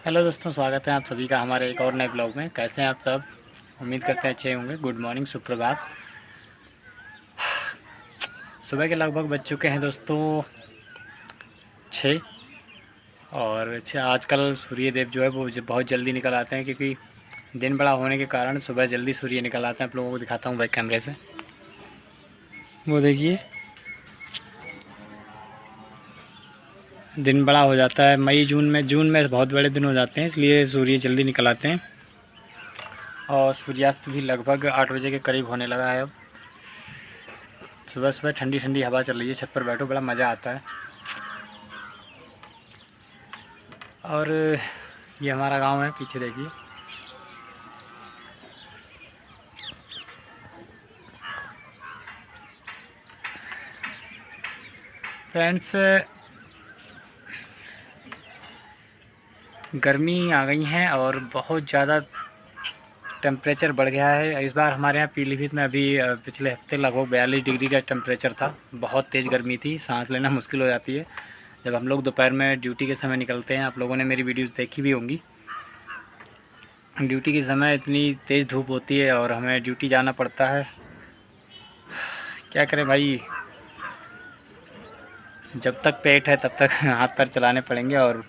Hello दोस्तों, स्वागत है आप सभी का हमारे एक और नए ब्लॉग में। कैसे हैं आप सब? उम्मीद करते हैं अच्छे होंगे। गुड मॉर्निंग, सुप्रभात। सुबह के लगभग बज चुके हैं दोस्तों 6। और आजकल सूर्य देव जो है वो बहुत जल्दी निकल आते हैं, क्योंकि दिन बड़ा होने के कारण सुबह जल्दी सूर्य निकल आते हैं। आप लोगों को दिखाता हूँ बैक कैमरे से। वो देखिए, दिन बड़ा हो जाता है। मई जून में बहुत बड़े दिन हो जाते हैं, इसलिए सूर्य जल्दी निकल आते हैं। और सूर्यास्त भी लगभग 8 बजे के करीब होने लगा है अब। सुबह सुबह ठंडी ठंडी हवा चल रही है, छत पर बैठो, बड़ा मज़ा आता है। और ये हमारा गांव है, पीछे देखिए। फ्रेंड्स, गर्मी आ गई है और बहुत ज़्यादा टेम्परेचर बढ़ गया है। इस बार हमारे यहाँ पीलीभीत में अभी पिछले हफ्ते लगभग 42 डिग्री का टेम्परेचर था। बहुत तेज़ गर्मी थी, सांस लेना मुश्किल हो जाती है जब हम लोग दोपहर में ड्यूटी के समय निकलते हैं। आप लोगों ने मेरी वीडियोस देखी भी होंगी। ड्यूटी के समय इतनी तेज़ धूप होती है और हमें ड्यूटी जाना पड़ता है। क्या करें भाई, जब तक पेट है तब तक हाथ पैर चलाने पड़ेंगे और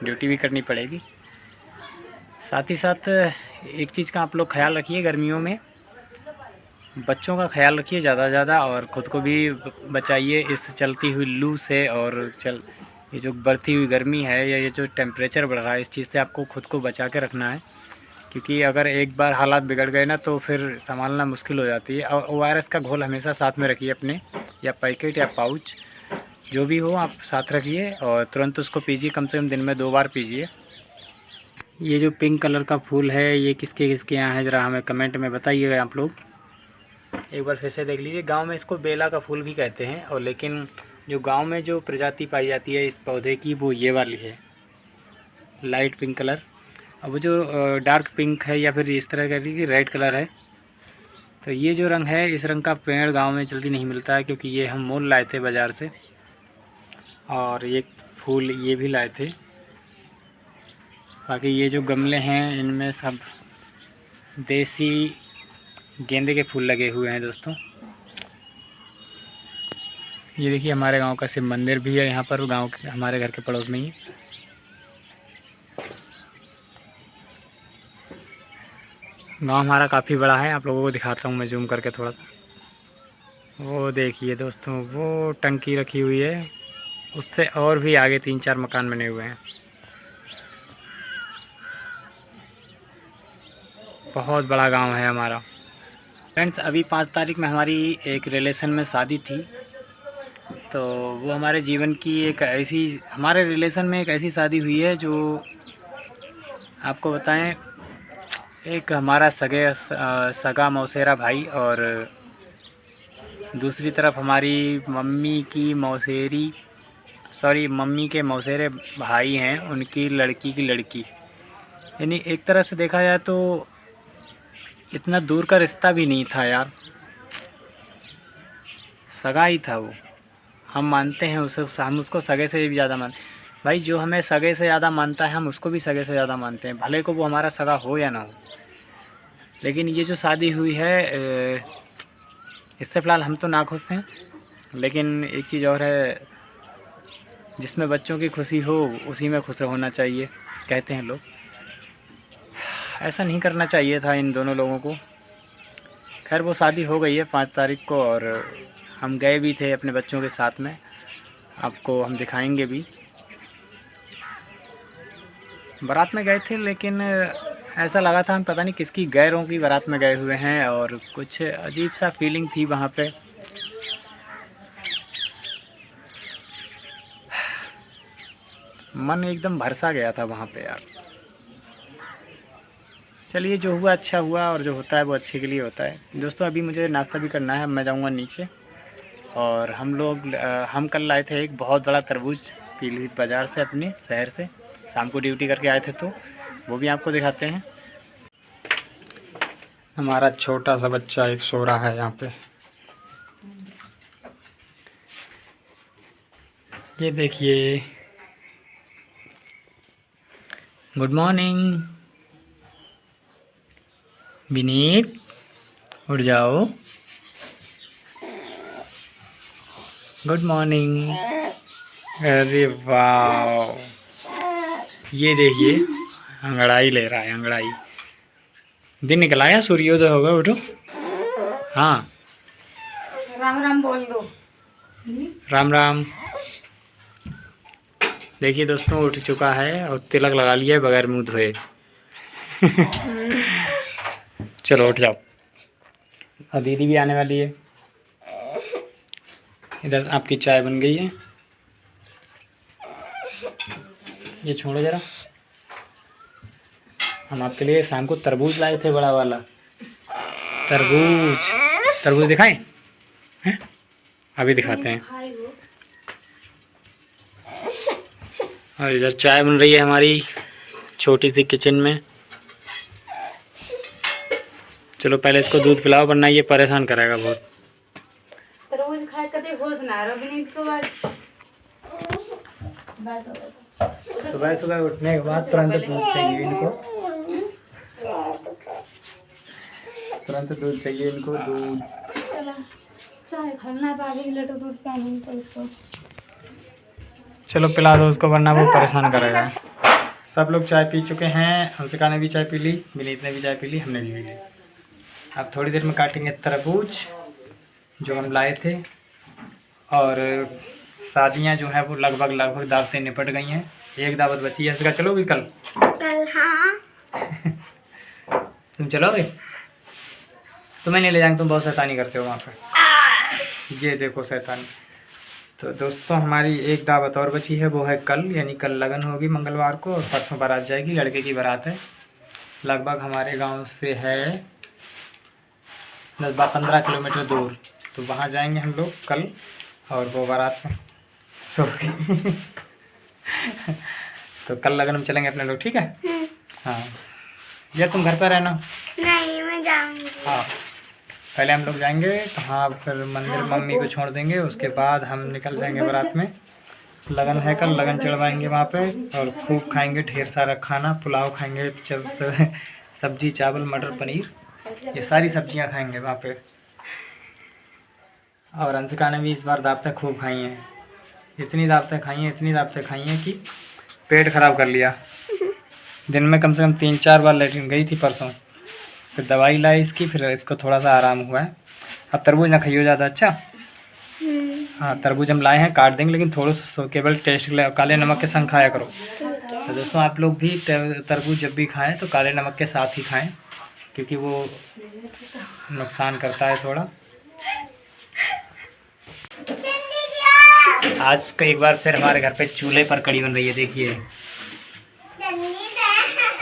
ड्यूटी भी करनी पड़ेगी। साथ ही साथ एक चीज़ का आप लोग ख्याल रखिए, गर्मियों में बच्चों का ख्याल रखिए ज़्यादा से ज़्यादा, और ख़ुद को भी बचाइए इस चलती हुई लू से। और ये जो बढ़ती हुई गर्मी है या ये जो टेम्परेचर बढ़ रहा है, इस चीज़ से आपको ख़ुद को बचा के रखना है, क्योंकि अगर एक बार हालात बिगड़ गए ना तो फिर संभालना मुश्किल हो जाती है। और ORS का घोल हमेशा साथ में रखिए अपने, या पैकेट या पाउच, जो भी हो आप साथ रखिए और तुरंत उसको पीजिए। कम से कम दिन में 2 बार पीजिए। ये जो पिंक कलर का फूल है, ये किसके किसके यहाँ है, ज़रा हमें कमेंट में बताइएगा आप लोग। एक बार फिर से देख लीजिए। गांव में इसको बेला का फूल भी कहते हैं, और लेकिन जो गांव में जो प्रजाति पाई जाती है इस पौधे की, वो ये वाली है, लाइट पिंक कलर। अब वो जो डार्क पिंक है या फिर इस तरह का रेड कलर है, तो ये जो रंग है, इस रंग का पेड़ गांव में जल्दी नहीं मिलता है, क्योंकि ये हम मोल लाए थे बाज़ार से। और ये फूल ये भी लाए थे। बाकी ये जो गमले हैं, इनमें सब देसी गेंदे के फूल लगे हुए हैं दोस्तों। ये देखिए, हमारे गांव का शिव मंदिर भी है यहाँ पर, गांव के हमारे घर के पड़ोस में ही। गांव हमारा काफ़ी बड़ा है, आप लोगों को दिखाता हूँ मैं जूम करके थोड़ा सा। वो देखिए दोस्तों, वो टंकी रखी हुई है, उससे और भी आगे 3-4 मकान बने हुए हैं। बहुत बड़ा गांव है हमारा। फ्रेंड्स, अभी 5 तारीख में हमारी एक रिलेशन में शादी थी। तो वो हमारे जीवन की एक ऐसी, हमारे रिलेशन में एक ऐसी शादी हुई है जो आपको बताएं। एक हमारा सगा मौसेरा भाई, और दूसरी तरफ हमारी मम्मी के मौसेरे भाई हैं, उनकी लड़की की लड़की। यानी एक तरह से देखा जाए तो इतना दूर का रिश्ता भी नहीं था यार, सगा ही था वो। हम मानते हैं उसे, हम उसको सगे से भी ज़्यादा मानते भाई। जो हमें सगे से ज़्यादा मानता है, हम उसको भी सगे से ज़्यादा मानते हैं, भले को वो हमारा सगा हो या ना हो। लेकिन ये जो शादी हुई है, इससे फ़िलहाल हम तो नाखुश हैं, लेकिन एक चीज़ और है, जिसमें बच्चों की खुशी हो उसी में खुश होना चाहिए, कहते हैं लोग। ऐसा नहीं करना चाहिए था इन दोनों लोगों को। खैर, वो शादी हो गई है 5 तारीख को, और हम गए भी थे अपने बच्चों के साथ में, आपको हम दिखाएंगे भी। बारात में गए थे, लेकिन ऐसा लगा था हम पता नहीं किसकी गैरों की बारात में गए हुए हैं, और कुछ अजीब सा फीलिंग थी वहाँ पे। मन एकदम भरसा गया था वहाँ पे यार। चलिए, जो हुआ अच्छा हुआ, और जो होता है वो अच्छे के लिए होता है। दोस्तों, अभी मुझे नाश्ता भी करना है, मैं जाऊँगा नीचे। और हम कल लाए थे एक बहुत बड़ा तरबूज पीलीभीत बाज़ार से, अपने शहर से। शाम को ड्यूटी करके आए थे, तो वो भी आपको दिखाते हैं। हमारा छोटा सा बच्चा एक सो रहा है यहाँ पे। ये देखिए, गुड मॉर्निंग विनीत, उठ जाओ। Good morning. अरे वाह, ये देखिए अंगड़ाई ले रहा है, अंगड़ाई। दिन निकल आया, सूर्योदय होगा, उठो। हाँ राम राम बोल दो। राम राम। देखिए दोस्तों, उठ चुका है और तिलक लगा लिया है बगैर मुंह धोए। चलो उठ जाओ। और दीदी भी आने वाली है। इधर आपकी चाय बन गई है। ये छोड़ो जरा। हम आपके लिए शाम को तरबूज लाए थे, बड़ा वाला तरबूज। तरबूज दिखाएं? हैं? अभी दिखाते हैं। और इधर चाय बन रही है हमारी छोटी सी किचन में। चलो पहले इसको दूध पिलाओ, वरना ये परेशान करेगा बहुत। तरबूज खाए कते होश ना रविनीत को बाद सुबह सुबह उठने के बाद तुरंत दूध चाहिए इनको। तुरंत दूध चाहिए इनको, दूध। चाय खाना पावे लीटर दूध पानी तो इसको चलो पिला दो उसको, वरना वो परेशान करेगा। सब लोग चाय पी चुके हैं। हंसिका ने भी चाय पी ली, विनीत ने भी चाय पी ली, हमने भी पी ली। अब थोड़ी देर में काटेंगे तरबूज जो हम लाए थे। और शादियां जो है वो लगभग दावतें निपट गई हैं। एक दावत बची है। हंसिका चलोगी कल? हाँ। तुम चलोगे? तुम्हें नहीं ले जाएंगे, तुम बहुत शैतानी करते हो वहाँ पर। ये देखो शैतानी। तो दोस्तों हमारी एक दावत और बची है, वो है कल, यानी कल लगन होगी मंगलवार को और परसों बारात जाएगी। लड़के की बारात है, लगभग हमारे गांव से है 10-15 किलोमीटर दूर। तो वहाँ जाएंगे हम लोग कल, और वो बारात में सॉरी तो कल लगन में चलेंगे अपने लोग, ठीक है? हाँ यार तुम घर पर रहना। नहीं मैं जाऊंगी। हाँ पहले हम लोग जाएंगे कहाँ, फिर मंदिर मम्मी को छोड़ देंगे, उसके बाद हम निकल जाएंगे बारात में। लगन है कल, लगन चढ़वाएंगे वहाँ पे और खूब खाएंगे ढेर सारा खाना। पुलाव खाएंगे, सब्जी चावल मटर पनीर, ये सारी सब्जियाँ खाएंगे वहाँ पे। और अंशिका ने भी इस बार दावतें खूब खाई हैं। इतनी दावतें खाई हैं कि पेट ख़राब कर लिया। दिन में कम से कम 3-4 बार लेटरिन गई थी परसों। फिर दवाई लाई इसकी, फिर इसको थोड़ा सा आराम हुआ है। अब तरबूज ना खाइयो ज़्यादा, अच्छा? हाँ तरबूज हम लाए हैं, काट देंगे, लेकिन थोड़ा सा केवल टेस्ट के लिए काले नमक के संग खाया करो। तो दोस्तों आप लोग भी तरबूज जब भी खाएं तो काले नमक के साथ ही खाएं, क्योंकि वो नुकसान करता है थोड़ा। आज का एक बार फिर हमारे घर पे चूल्हे पर कढ़ी बन रही है। देखिए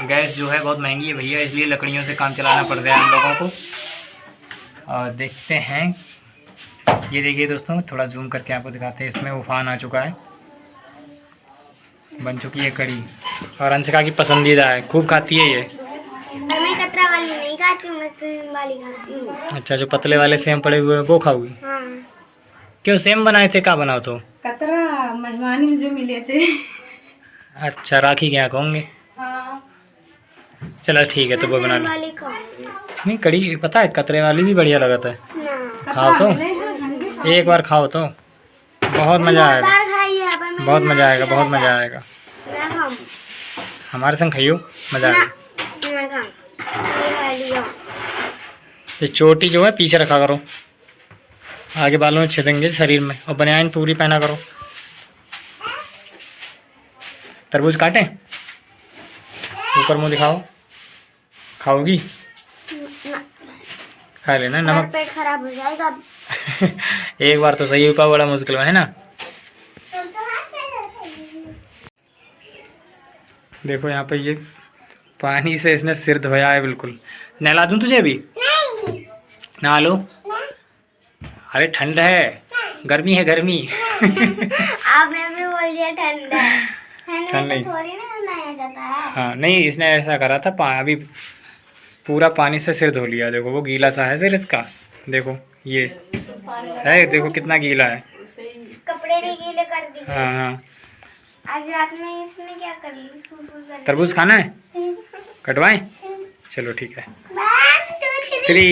गैस जो है बहुत महंगी है भैया, इसलिए लकड़ियों से काम चलाना पड़ रहा है हम लोगों को। और देखते हैं, ये देखिए दोस्तों, थोड़ा जूम करके आपको दिखाते हैं। इसमें उफान आ चुका है, बन चुकी है कढ़ी। और अंशिका की पसंदीदा है, खूब खाती है ये। मैं कतरा वाली नहीं खाती, मैं सेम वाली खाती हूँ। अच्छा, जो पतले वाले सेम पड़े हुए हैं वो खाओगी? हाँ। क्यों सेम बनाए थे, क्या बनाओ तो? कतरा मेहमानी में जो मिले थे। अच्छा, राखी के यहाँ खाओगे? हाँ। चलो ठीक है, तो वो बना लो। वाली खाऊंगी। नहीं कढ़ी पता है कतरे वाली भी बढ़िया लगता है। ना। खाओ तो, एक बार खाओ तो बहुत मज़ा आएगा। बहुत मज़ा आएगा, बहुत मज़ा आएगा। हमारे संग खाइयो, मज़ा आएगा। ये चोटी जो है पीछे रखा करो, आगे बालों में छिदेंगे शरीर में। और बनियान पूरी पहना करो। तरबूज काटें? ऊपर मुंह दिखाओ। खाओगी? खा लेना, नमक पेट खराब हो जाएगा। एक बार तो सही हो पाओ, बड़ा मुश्किल है ना। देखो यहाँ पे ये पानी से इसने सिर धोया है बिल्कुल। नहला दूँ तुझे अभी? नहा लो। अरे ठंड है, गर्मी है, गर्मी। आपने भी बोल दिया ठंड है। ठंड नहीं, थोड़ी ना नहाया जाता है। हाँ नहीं, इसने ऐसा करा था, अभी पूरा पानी से सिर धो लिया। देखो वो गीला सा है सिर इसका, देखो ये है, देखो कितना गीला है। कपड़े भी गीले कर दिए। हाँ हाँ, आज रात में इसमें क्या कर ली? सूसू कर ली। तरबूज खाना है? कटवाएं? चलो ठीक है। 3।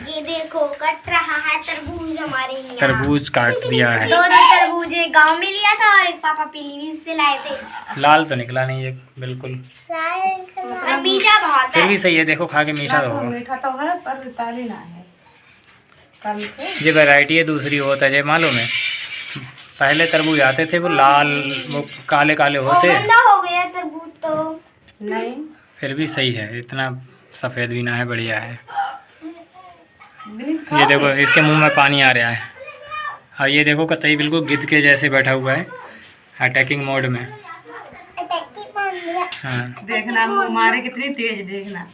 ये देखो कट रहा है तरबूज हमारे यहाँ। तरबूज काट दिया है। दो तरबूज एक गाँव में लिया था और एक पापा पीलीभीत से लाए थे। लाल तो निकला नहीं है बिल्कुल, और मीठा बहुत फिर है। भी सही है। देखो खा के मीठा तो होगा। मीठा तो है पर ताली ना है कल से। ये वैरायटी है दूसरी होता है, मालूम है? पहले तरबूज आते थे वो लाल, वो काले काले होते। गंदा हो गया तरबूज तो। नहीं फिर भी सही है, इतना सफ़ेद भी ना है, बढ़िया है। बिल्कुल ये खाओगे? देखो इसके मुंह में पानी आ रहा है। और ये देखो कतई बिल्कुल गिद्ध के जैसे बैठा हुआ है, अटैकिंग मोड में। हाँ, देखना मुँह मारे कितनी तेज, देखना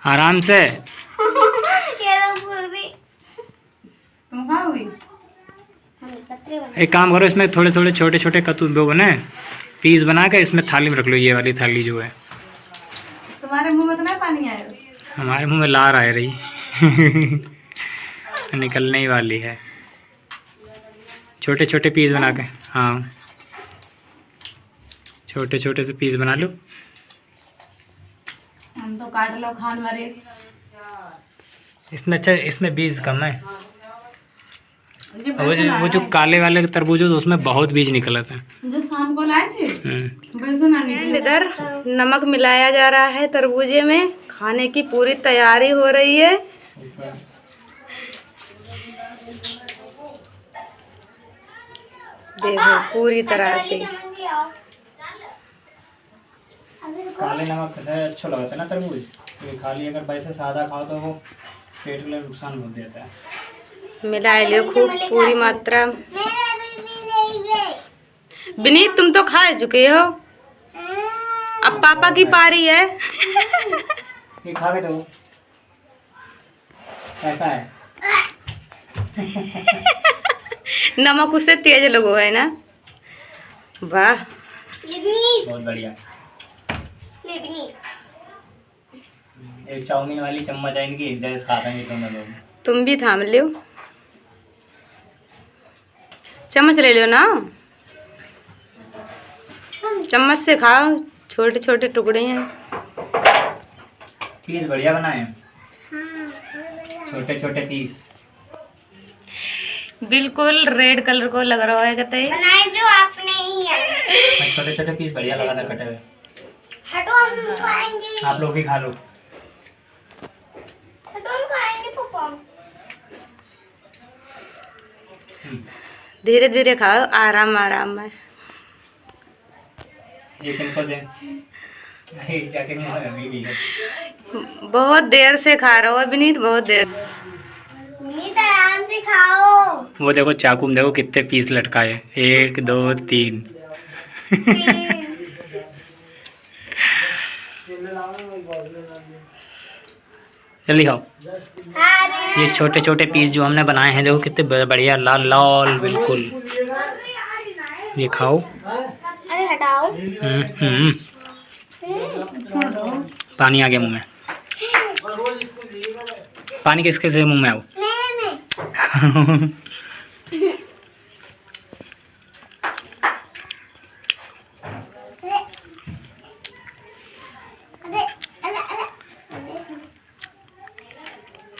आराम से। ये लोग पूरी तुम खाओगी। कतरे बने। एक काम करो, इसमें थोड़े थोड़े छोटे छोटे वो बने पीस बना के इसमें थाली में रख लो। ये वाली थाली जो है। तुम्हारे मुंह में तो नहीं पानी आएगा? हमारे मुंह में लार आ रही निकलने ही वाली है। छोटे छोटे पीस बना के, हाँ छोटे छोटे से पीस बना लो। हम तो काट लो खान वाले। इसमें अच्छा, इसमें बीज कम है। जो वो जो काले वाले तरबूज तो उसमें बहुत बीज निकला था। जो शाम को लाए थे हम्म। इधर नमक मिलाया जा रहा है तरबूजे में। खाने की पूरी तैयारी हो रही है। देखो पूरी तरह से। काले नमक से अच्छा लगता है ना तरबूज। ये खाली अगर वैसे सादा खाओ तो वो पेट के लिए नुकसान बहुत देता है। मिला लियो खूब पूरी मात्रा। विनीत तुम तो खा चुके हो, अब पापा की पारी है। ये खा के तो कैसा है? नमक उससे तेज लगो है ना। वाह बहुत बढ़िया। एक चाउमीन वाली चम्मच है इनकी, एक जैसे खाता है दोनों लोग। तुम भी थाम लियो, चम्मच ले लो ना। चम्मच से खाओ, छोटे छोटे टुकड़े हैं। पीस बढ़िया बनाए हैं, छोटे छोटे पीस। बिल्कुल रेड कलर को लग रहा है कहते बनाए जो आपने ही है। छोटे छोटे पीस बढ़िया लगा था कटे हुए। हटो हम खाएंगे। आप लोग भी खा लो। हटो हम खाएंगे पापा। धीरे धीरे खाओ, आराम आराम में। एक इनको दे, एक जाके अभी भी है। बहुत देर से खा रहे हो विनीत, बहुत देर। नीत आराम से खाओ। वो देखो चाकू में देखो कितने पीस लटकाए, 1 2 3। जल्दी खाओ। ये छोटे छोटे पीस जो हमने बनाए हैं देखो कितने बढ़िया लाल लाल बिल्कुल। ये खाओ। अरे हटाओ। पानी आ गया मुंह में। पानी किसके से मुंह में आओ।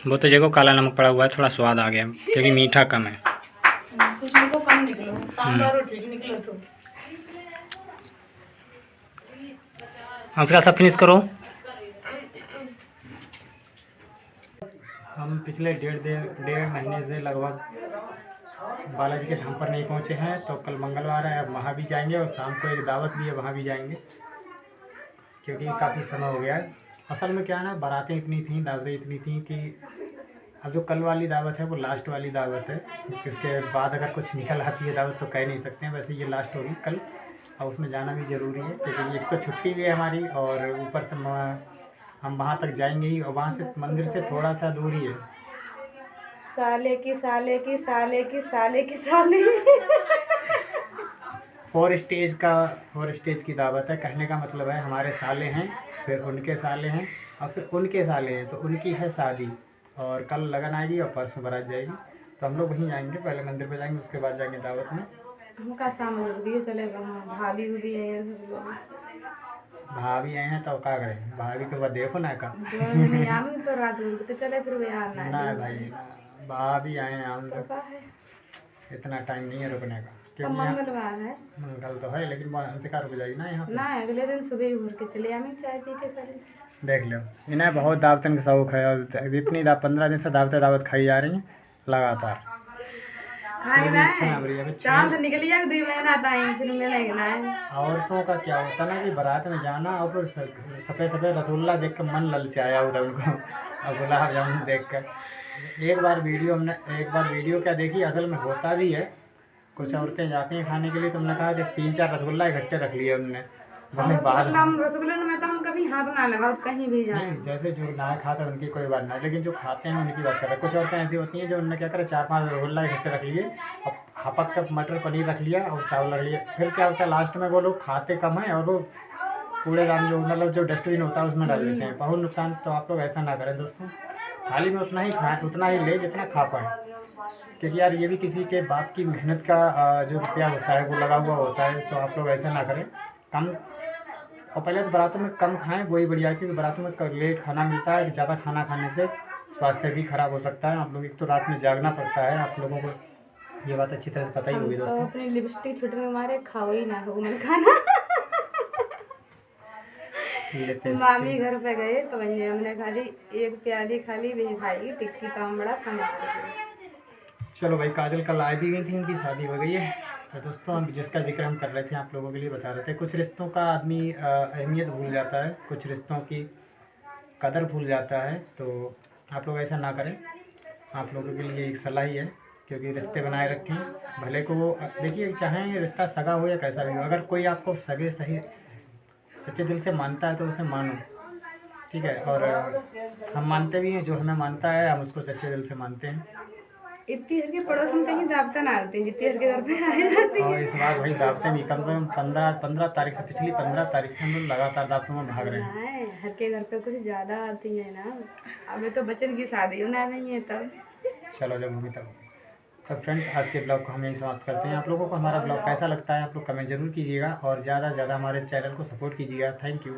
वो तो देखो काला नमक पड़ा हुआ है, थोड़ा स्वाद आ गया क्योंकि मीठा कम है। तुमको कम निकलो, सांभर ठीक निकलो तो। उसका सब फिनिश करो। हम पिछले डेढ़ महीने से लगभग बालाजी के धाम पर नहीं पहुंचे हैं, तो कल मंगलवार है, अब वहाँ भी जाएंगे और शाम को एक दावत भी है, वहाँ भी जाएंगे क्योंकि काफ़ी समय हो गया है। असल में क्या है ना, बारातें इतनी थी, दावतें इतनी थी कि अब जो कल वाली दावत है वो लास्ट वाली दावत है। इसके बाद अगर कुछ निकल आती है दावत तो कह नहीं सकते हैं, वैसे ये लास्ट होगी कल और उसमें जाना भी ज़रूरी है क्योंकि एक तो छुट्टी भी है हमारी और ऊपर से हम वहाँ तक जाएंगे ही और वहाँ से मंदिर से थोड़ा सा दूर ही है। साले की साले की साले की साले की साले। 4 स्टेज की दावत है। कहने का मतलब है हमारे साले हैं, फिर उनके साले हैं और फिर उनके साले हैं, तो उनकी है शादी और कल लगन आएगी और परसों बारात जाएगी। तो हम लोग वहीं जाएंगे, पहले मंदिर पे जाएंगे उसके बाद जाएंगे दावत में। हमका सामने दिए चलेगा। हाँ, भाभी भी है सब लोग। भाभी आए हैं तो क्या करें, भाभी के बाद देखो ना का। नहीं आमी तो रात में तो चले फिर यहाँ ना ना भाई ना, भाभी आए हैं हम लोग, पता है इतना टाइम नहीं है रुकने का, तो क्योंकि यहाँ मंगलवार है मंगल तो है लेकिन हमसे क्या रुक जाएगी ना यहाँ पे। ना, अगले दिन सुबह ही उठ के चले आमी चाय पी के करें। देख लो इन्हें बहुत दावतन का शौक है, और जितनी 15 दिन से दावत खाई जा रही हैं लगातार। खाए फिर भी ना इच्छा ना भरी है, अभी चांद निकल जाए 2 महीना ताई फिर मिलेंगे ना। औरतों का क्या होता है ना कि बारात में जाना और फिर सफ़ेद सफ़ेद रसगुल्ला देख कर मन ललचाया होता उनको, और गुलाब जामुन देख कर। एक बार वीडियो क्या देखी, असल में होता भी है, कुछ औरतें जाती हैं खाने के लिए, तो हमने कहा कि 3-4 रसगुल्ला इकट्ठे रख लिए हमने, बोले बाद रसगुल्ला में तो हम कभी हाथ ना लगाओ कहीं भी जाए। नहीं, जैसे जो ना खाता उनकी कोई बात नहीं, लेकिन जो खाते हैं उनकी बात कर रहे हैं। कुछ औरतें ऐसी होती हैं जो उनने क्या करा 4-5 रसगुल्ला इकट्ठे रख लिए, और हपक का मटर पनीर रख लिया और चावल रख लिया। फिर क्या होता है लास्ट में वो लोग खाते कम है और वो कूड़ेदान जो मतलब जो डस्टबिन होता है उसमें डाल देते हैं, बहुत नुकसान। तो आप लोग ऐसा ना करें दोस्तों, थाली में उतना ही खाएं, उतना ही ले जितना खा पाएँ, क्योंकि यार ये भी किसी के बाप की मेहनत का जो रुपया होता है वो लगा हुआ होता है। तो आप लोग ऐसा ना करें, कम। और पहले तो बारातों में कम खाएं, वही बढ़िया है, क्योंकि बारातों में लेट खाना मिलता है, ज़्यादा खाना खाने से स्वास्थ्य भी खराब हो सकता है। आप लोग एक तो रात में जागना पड़ता है, आप लोगों को ये बात अच्छी तरह से पता ही होगी तो दोस्तों। अपनी लिपस्टिक छुटने के मारे खाओ ही ना हो मैं खाना। मामी घर पे गए तो वही हमने खाली एक प्याली खाली वही खाई, टिक्की तो हम बड़ा संभाल। चलो भाई, काजल कल आ भी गई थी, उनकी शादी हो गई है। तो दोस्तों हम जिसका जिक्र हम कर रहे थे आप लोगों के लिए बता रहे थे, कुछ रिश्तों का आदमी अहमियत भूल जाता है, कुछ रिश्तों की कदर भूल जाता है। तो आप लोग ऐसा ना करें, आप लोगों के लिए एक सलाह ही है, क्योंकि रिश्ते बनाए रखें, भले को वो देखिए, चाहे रिश्ता सगा हो या कैसा भी हो, अगर कोई आपको सगे सही सच्चे दिल से मानता है तो उसे मानो, ठीक है। और हम मानते भी हैं, जो हमें मानता है हम उसको सच्चे दिल से मानते हैं। इतनी हर के पड़ोस में कहीं दावता ना आते हैं जितनी हर के घर पे आए जाते हैं। और इस बार वही दावतें भी कम से कम 15 तारीख से, पिछली 15 तारीख से हम लोग लगातार दावतों में भाग रहे हैं। नहीं, हर के घर पे कुछ ज़्यादा आती है ना, अभी तो बच्चन की शादी होना नहीं है तब। चलो जब होगी तब। तो फ्रेंड्स, आज के ब्लॉग को हम यही समाप्त करते हैं। आप लोगों को हमारा ब्लॉग कैसा लगता है आप लोग कमेंट जरूर कीजिएगा, और ज़्यादा से ज़्यादा हमारे चैनल को सपोर्ट कीजिएगा। Thank you.